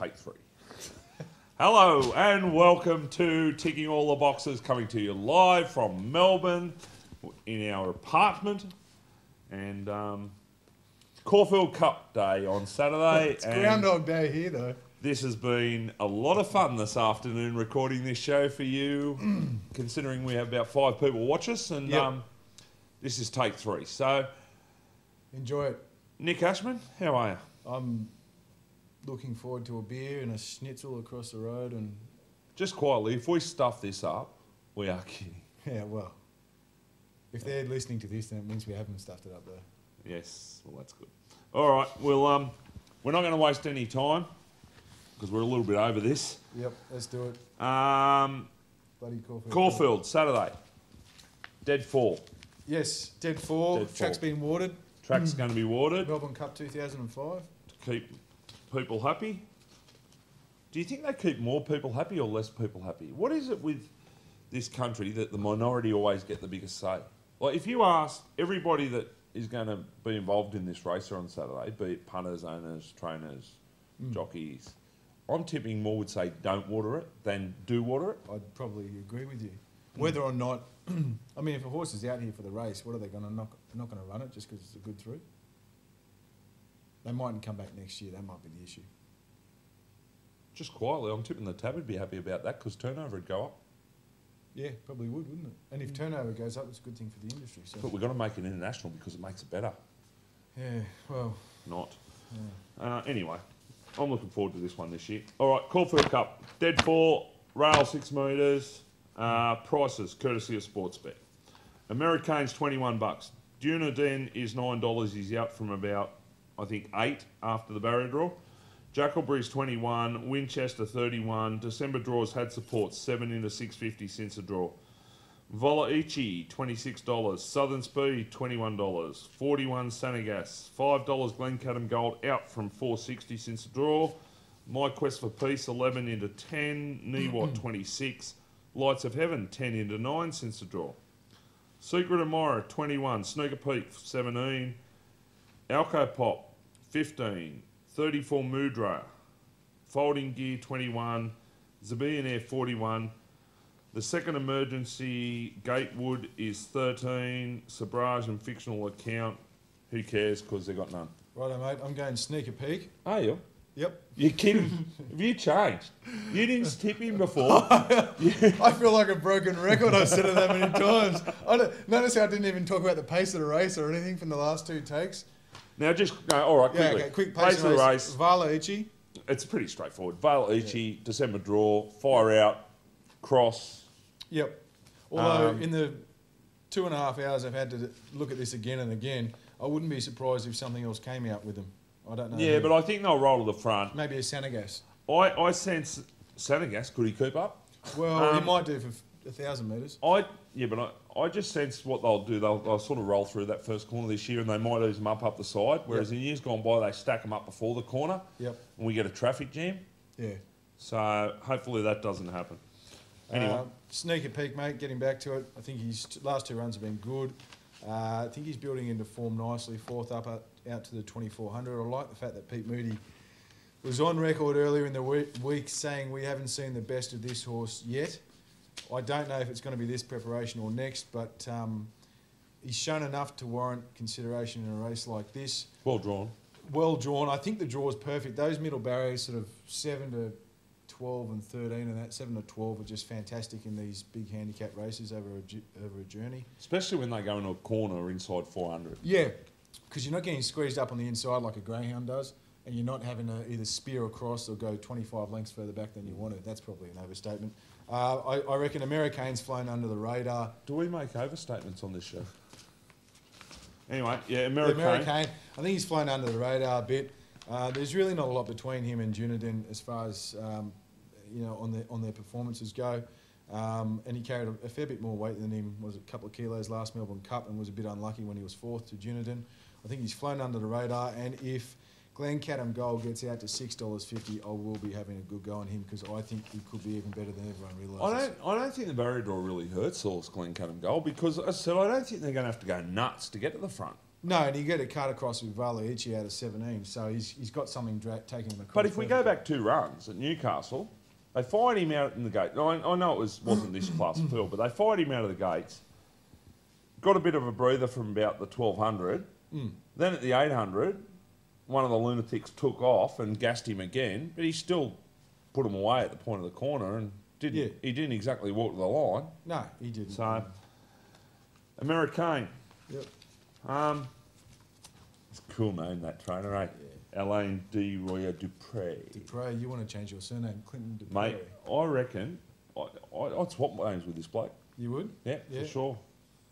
Take 3. Hello and welcome to Ticking All the Boxes, coming to you live from Melbourne in our apartment. And Caulfield Cup day on Saturday. It's Groundhog Day here though. This has been a lot of fun this afternoon recording this show for you, considering we have about 5 people watch us. And this is Take 3. So, enjoy it. Nick Ashman, how are you? I'm looking forward to a beer and a schnitzel across the road. And Just quietly, if we stuff this up, we are kidding. yeah, well, if they're listening to this, then it means we haven't stuffed it up there. Yes, well, that's good. All right, well, we're not going to waste any time because we're a little bit over this. Yep, let's do it. Bloody Caulfield, Saturday. Dead 4. Yes, dead 4. Dead 4. Track's been watered. Track's going to be watered Melbourne Cup 2005. to keep people happy. Do you think they keep more people happy or less people happy? What is it with this country that the minority always get the biggest say? Like, if you ask everybody that is going to be involved in this race on Saturday, be it punters, owners, trainers, jockeys, I'm tipping more would say don't water it than do water it. I'd probably agree with you. Whether or not, I mean, if a horse is out here for the race, what are they going to knock? They're not going to run it just because it's a good through. They mightn't come back next year. That might be the issue. Just quietly, I'm tipping the tab would be happy about that because turnover would go up. Yeah, probably would, wouldn't it? And if turnover goes up, it's a good thing for the industry. So. But we've got to make it international because it makes it better. Yeah, well. Not. Yeah. Anyway, I'm looking forward to this one this year. All right, Caulfield Cup. Dead 4, rail 6 metres. Prices, courtesy of Sportsbet. Americane's $21. Dunedin is $9. He's out from about, I think, 8 after the barrier draw. Jackalbury's 21, Winchester 31. December draws had support 7 into 650 since the draw. Volaichi $26, Southern Speed $21, 41 Sanegas, $5 Glencaddam Gold out from 460 since the draw. My Quest for Peace 11 into 10, Niwot 26, Lights of Heaven 10 into 9 since the draw. Secret of Myra 21, Snooker Peak 17, Alco Pop 15. 34 Mudra, Folding Gear 21, Zabillionaire 41, the second emergency Gatewood is 13, Sabrage and Fictional Account, who cares because they got none. Righto, mate, I'm going Sneaker Peak. Are you? Yep. You're kidding? Have you changed? You didn't tip him before. I feel like a broken record. I've said it that many times. Notice how I didn't even talk about the pace of the race or anything from the last 2 takes. Now just go, all right, quickly. Yeah, okay, quick pace of the race. Volaichi. It's pretty straightforward. Volaichi, December draw, fire out, cross. Yep. Although in the 2.5 hours I've had to look at this again and again, I wouldn't be surprised if something else came out with them. I don't know. Yeah, but I think they'll roll to the front. Maybe a Sanegas. I sense Sanegas, could he keep up? Well, he might do for 1,000 metres. I just sense what they'll do. They'll sort of roll through that first corner this year, and they might ease them up the side. Whereas in years gone by, they stack them up before the corner. Yep. And we get a traffic jam. Yeah. So hopefully that doesn't happen. Anyway, Sneaker Peak, mate. Getting back to it, I think his last 2 runs have been good. I think he's building into form nicely. 4th up out to the 2400. I like the fact that Pete Moody was on record earlier in the week saying we haven't seen the best of this horse yet. I don't know if it's going to be this preparation or next, but he's shown enough to warrant consideration in a race like this. well drawn. Well drawn. I think the draw is perfect. Those middle barriers, sort of 7 to 12 and 13, and that 7 to 12 are just fantastic in these big handicap races over a journey. Especially when they go into a corner inside 400. Yeah, because you're not getting squeezed up on the inside like a greyhound does, and you're not having to either spear across or go 25 lengths further back than you want to. That's probably an overstatement. I reckon Americane's flown under the radar. Do we make overstatements on this show? Anyway, yeah, Americane. I think he's flown under the radar a bit. There's really not a lot between him and Dunedin as far as on their performances go. And he carried a fair bit more weight than him. Was a couple of kilos last Melbourne Cup and was a bit unlucky when he was 4th to Dunedin. I think he's flown under the radar, and if Glencaddam Gold gets out to $6.50, I will be having a good go on him because I think he could be even better than everyone realises. I don't think the barrier draw really hurts Glencaddam Gold because, as I said, I don't think they're going to have to go nuts to get to the front. No, and you get a cut across with Valuici out of 17, so he's got something taking him across. But if we go back 2 runs at Newcastle, they fired him out in the gate. I know wasn't this class field, but they fired him out of the gates. Got a bit of a breather from about the 1200. Then at the 800, one of the lunatics took off and gassed him again, but he still put him away at the point of the corner and he didn't exactly walk to the line. No, he didn't. So, American. Yep. It's a cool name, that trainer, eh? Yeah. Alain de Royer Dupre. Dupre, you want to change your surname, Clinton Dupre. Mate, I reckon I'd swap names with this bloke. You would? Yeah, for sure.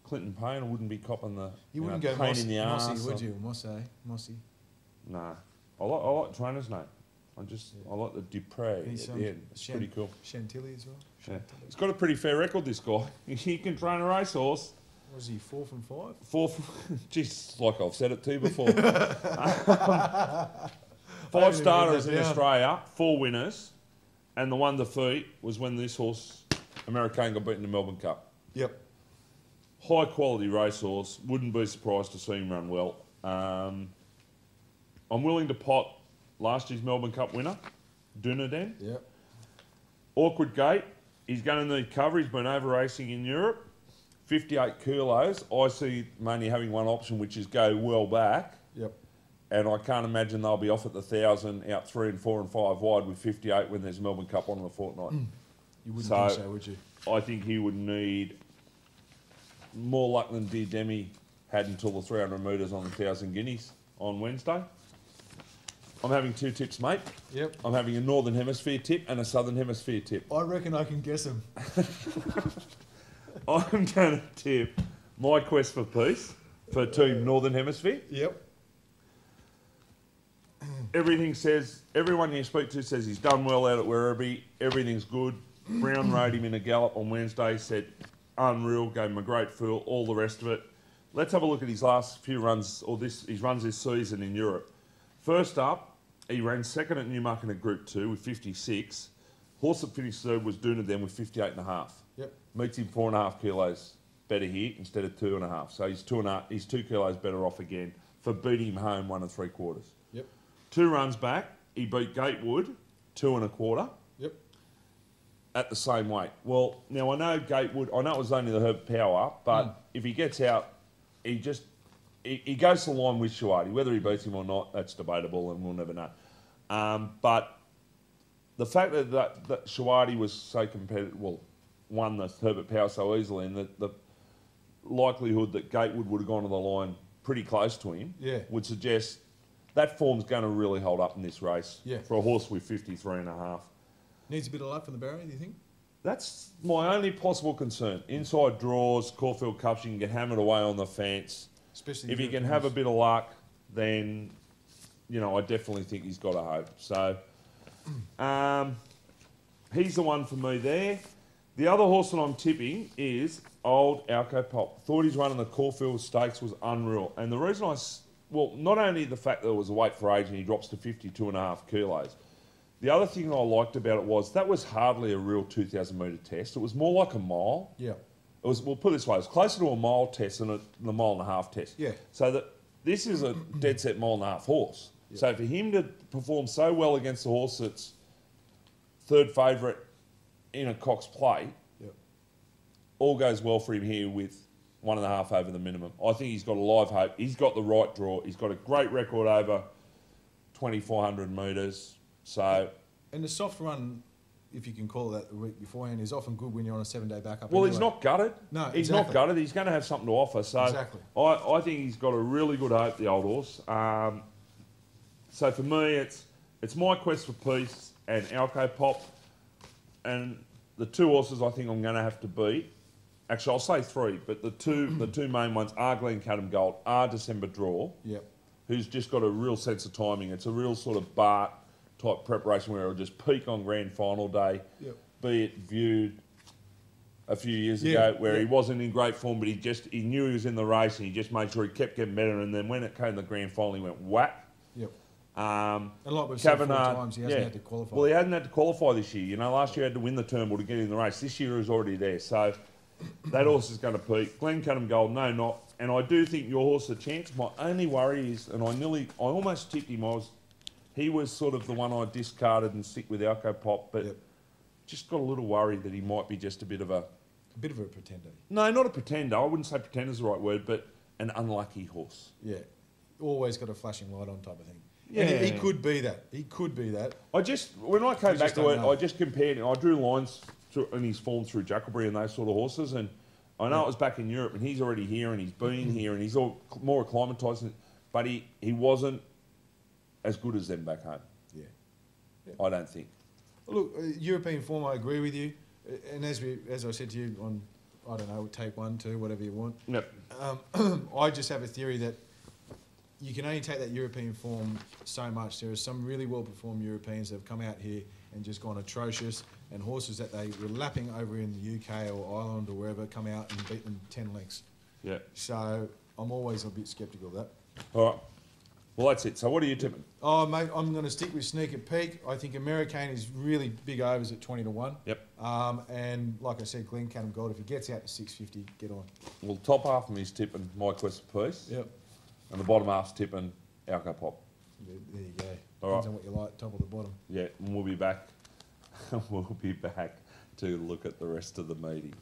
Clinton Payne, I wouldn't be copping the you wouldn't go pain in the arse. Mossy, would you? Mossy. Nah. I like the trainer's name. I like the Dupre He's at the end. It's pretty cool. Chantilly as well? Yeah. He's got a pretty fair record, this guy. He can train a racehorse. Was he 4 from 5? 4 from... Jeez, like I've said it to you before. 5 starters in Australia, 4 winners, and the one defeat was when this horse, American, got beaten in the Melbourne Cup. Yep. High quality racehorse. Wouldn't be surprised to see him run well. I'm willing to pot last year's Melbourne Cup winner, Dunedin. Yep. Awkward gate. He's going to need cover. He's been over racing in Europe. 58 kilos. I see him only having one option, which is go well back. Yep. And I can't imagine they'll be off at the 1,000, out 3 and 4 and 5 wide with 58 when there's Melbourne Cup on in a fortnight. You wouldn't think so, would you? I think he would need more luck than Dear Demi had until the 300 metres on the 1,000 guineas on Wednesday. I'm having 2 tips, mate. Yep. I'm having a Northern Hemisphere tip and a Southern Hemisphere tip. I reckon I can guess them. I'm going to tip My Quest for Peace for Team Northern Hemisphere. Yep. Everyone you speak to says he's done well out at Werribee. Everything's good. Brown rode him in a gallop on Wednesday, said unreal, gave him a great feel, all the rest of it. Let's have a look at his last few runs, his runs this season in Europe. First up, he ran second at Newmarket at Group 2 with 56. Horse that finished third was Dunedin with 58.5. Yep. Meets him 4.5 kilos better here instead of 2.5. So he's 2 kilos better off again for beating him home 1 3/4. Yep. 2 runs back, he beat Gatewood 2 1/4. Yep. At the same weight. Well, now I know Gatewood. I know it was only the Herb Power, but if he gets out, he goes to the line with Shuardi. Whether he beats him or not, that's debatable, and we'll never know. But the fact that Shuardi was so competitive, won the Herbert Power so easily, and the likelihood that Gatewood would have gone to the line pretty close to him would suggest that form's going to really hold up in this race for a horse with 53.5. Needs a bit of luck from the barrier, do you think? That's my only possible concern. Inside draws, Caulfield Cups, you can get hammered away on the fence. Especially if you can have a bit of luck, then, I definitely think he's got a hope. So, he's the one for me there. The other horse that I'm tipping is Old Alco Pop. Thought his run in the Caulfield Stakes was unreal. And the reason not only the fact that it was a weight for age and he drops to 52.5 kilos, the other thing I liked about it was that was hardly a real 2,000 metre test. It was more like a mile. Yeah. It was, we'll put it this way, it was closer to a mile test than the mile and a half test. Yeah. So that this is a dead set mile and a half horse. Yeah. So for him to perform so well against a horse that's third favourite in a Cox plate, all goes well for him here with 1.5 over the minimum. I think he's got a live hope. He's got the right draw. He's got a great record over 2,400 metres. So, and the soft run, if you can call it that, the week beforehand is often good when you're on a 7-day backup. Well, anyway. He's not gutted. No, he's not gutted. He's going to have something to offer. So, I think he's got a really good hope, the old horse. So for me, it's My Quest for Peace and Alco Pop, and the 2 horses I think I'm going to have to beat. Actually, I'll say 3, but the two main ones are Glencadam Gold, are December Draw. Yep. Who's just got a real sense of timing. It's a real sort of Bart type preparation where it'll just peak on grand final day, be it viewed a few years ago where he wasn't in great form, but he knew he was in the race and he just made sure he kept getting better, and then when it came to the grand final he went whack. Yep. And like we've said 4 times, he hasn't had to qualify. Well, he hadn't had to qualify this year. Last year he had to win the Turnbull to get in the race. This year he was already there. So that horse is going to peak. Glencadam Gold, no, not And I do think your horse a chance. My only worry is, and I almost tipped him. He was sort of the one I discarded and stick with Alco Pop, but just got a little worried that he might be just a bit of a pretender. No, not a pretender. I wouldn't say pretender's the right word, but an unlucky horse. Yeah, always got a flashing light on type of thing. Yeah, and he could be that. He could be that. When I came back to it, know. I just compared. I drew lines in his form through Jacklebury and those sort of horses, and I know it was back in Europe, and he's already here, and he's been here, and he's all more acclimatised, but he wasn't as good as them back home. Yeah. I don't think. Look, European form, I agree with you. And as I said to you on, I don't know, take 1, 2, whatever you want. Yep. I just have a theory that you can only take that European form so much. There are some really well-performed Europeans that have come out here and just gone atrocious, and horses that they were lapping over in the UK or Ireland or wherever come out and beat them 10 lengths. Yeah. So I'm always a bit sceptical of that. All right. Well, that's it. So what are you tipping? Oh, mate, I'm going to stick with Sneak at Peak. I think Americane is really big overs at 20 to 1. Yep. And like I said, Glen Canham Gold, if he gets out to 650, get on. Well, top half of me is tipping My Quest for Peace. Yep. And the bottom half's tipping Alco Pop. There you go. All right. Depends on what you like, top or the bottom. Yeah, and we'll be back. We'll be back to look at the rest of the meeting.